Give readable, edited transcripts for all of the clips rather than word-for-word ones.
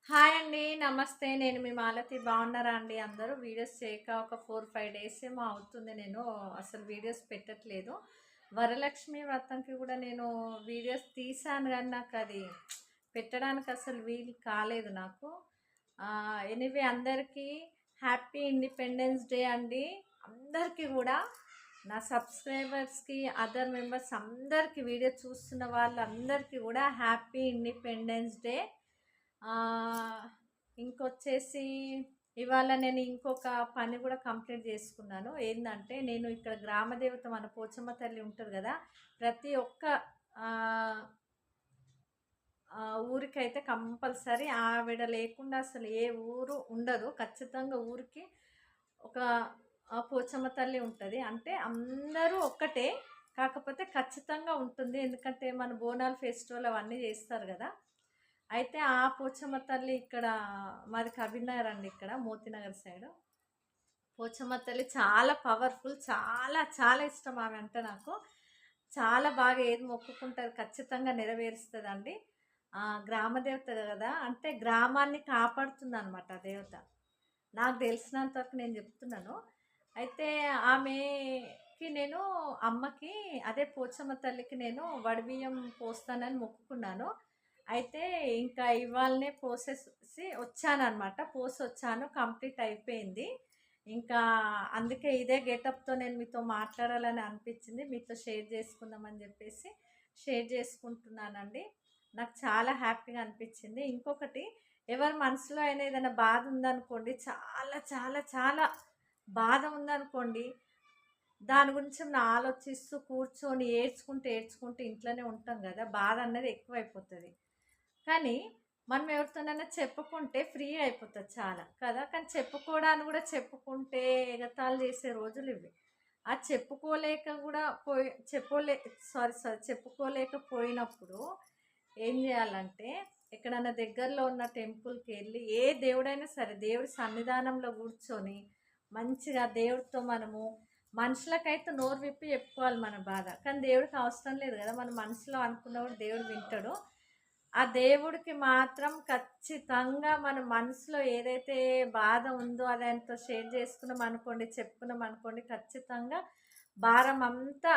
Hi అండి. నమస్తే. నేను మీ మాలతి. బాగున్నారా అండి అందరూ? వీడియోస్ చేయక ఒక 4, 5 డేస్ ఏమో అవుతుంది. నేను అసలు వీడియోస్ పెట్టట్లేదు. వరలక్ష్మి వ్రతంకి కూడా నేను వీడియోస్ తీశాను కానీ నాకు అది పెట్టడానికి అసలు వీలు కాలేదు నాకు. ఎనీవే అందరికీ హ్యాపీ ఇండిపెండెన్స్ డే అండి. అందరికీ కూడా నా సబ్స్క్రైబర్స్కి, అదర్ మెంబర్స్ అందరికీ, వీడియో చూస్తున్న వాళ్ళందరికీ కూడా హ్యాపీ ఇండిపెండెన్స్ డే. ఇంకొచ్చేసి ఇవాళ నేను ఇంకొక పని కూడా కంప్లీట్ చేసుకున్నాను. ఏంటంటే నేను ఇక్కడ గ్రామదేవత మన పోచమ్మ తల్లి ఉంటుంది కదా, ప్రతి ఒక్క ఊరికైతే కంపల్సరీ ఆవిడ లేకుండా అసలు ఏ ఊరు ఉండదు. ఖచ్చితంగా ఊరికి ఒక పోచమ్మ తల్లి ఉంటుంది. అంటే అందరూ ఒక్కటే, కాకపోతే ఖచ్చితంగా ఉంటుంది. ఎందుకంటే మన బోనాలు ఫెస్టివల్ అవన్నీ చేస్తారు కదా. అయితే ఆ పోచమ్మ తల్లి ఇక్కడ మాది కబీర్నగర్ అండి, ఇక్కడ మోతీనగర్ సైడ్. పోచమ్మ తల్లి చాలా పవర్ఫుల్, చాలా చాలా ఇష్టం ఆమె అంటే నాకు. చాలా బాగా ఏది మొక్కుకుంటుంది ఖచ్చితంగా నెరవేరుస్తుందండి. గ్రామ దేవత కదా, అంటే గ్రామాన్ని కాపాడుతుంది అనమాట ఆ దేవత. నాకు తెలిసినంత వరకు నేను చెప్తున్నాను. అయితే ఆమెకి నేను, అమ్మకి, అదే పోచమ్మ తల్లికి నేను వడిబియ్యం పోస్తానని మొక్కుకున్నాను. అయితే ఇంకా ఇవాళనే పోసేసి వచ్చాననమాట. పోసి వచ్చాను, కంప్లీట్ అయిపోయింది. ఇంకా అందుకే ఇదే గెటప్‌తో నేను మీతో మాట్లాడాలని అనిపించింది. మీతో షేర్ చేసుకుందామని చెప్పేసి షేర్ చేసుకుంటున్నానండి. నాకు చాలా హ్యాపీగా అనిపించింది. ఇంకొకటి, ఎవరి మనసులో అయినా ఏదైనా బాధ ఉందనుకోండి, చాలా చాలా చాలా బాధ ఉందనుకోండి, దాని గురించి మనం ఆలోచిస్తూ కూర్చొని ఏడ్చుకుంటూ ఏడ్చుకుంటూ ఇంట్లోనే ఉంటాం కదా, బాధ అన్నది ఎక్కువైపోతుంది. కానీ మనం ఎవరితోనైనా చెప్పుకుంటే ఫ్రీ అయిపోతుంది చాలా కదా. కానీ చెప్పుకోవడానికి కూడా, చెప్పుకుంటే ఎగతాళి చేసే రోజులు ఇవి. ఆ చెప్పుకోలేక కూడా చెప్పుకోలేకపోయినప్పుడు ఏం చేయాలంటే, ఎక్కడైనా దగ్గరలో ఉన్న టెంపుల్కి వెళ్ళి, ఏ దేవుడైనా సరే దేవుడి సన్నిధానంలో కూర్చొని మంచిగా దేవుడితో మనము, మనుషులకైతే నోరు విప్పి చెప్పుకోవాలి మన బాధ, కానీ దేవుడికి అవసరం లేదు కదా. మన మనసులో అనుకున్నప్పుడు దేవుడు వింటాడు. ఆ దేవుడికి మాత్రం ఖచ్చితంగా మన మనసులో ఏదైతే బాధ ఉందో అది ఆయనతో షేర్ చేసుకున్నాం అనుకోండి, చెప్పుకున్నాం అనుకోండి, ఖచ్చితంగా భారం అంతా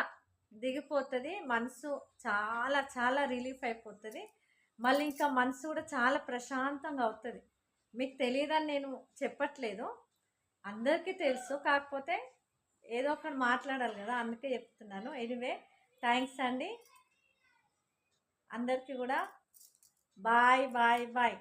దిగిపోతుంది. మనసు చాలా చాలా రిలీఫ్ అయిపోతుంది. మళ్ళీ ఇంకా మనసు కూడా చాలా ప్రశాంతంగా అవుతుంది. మీకు తెలియదని నేను చెప్పట్లేదు, అందరికీ తెలుసు. కాకపోతే ఏదో ఒకటి మాట్లాడాలి కదా, అందుకే చెప్తున్నాను. ఎనీవే, థ్యాంక్స్ అండి అందరికీ కూడా. Bye bye bye.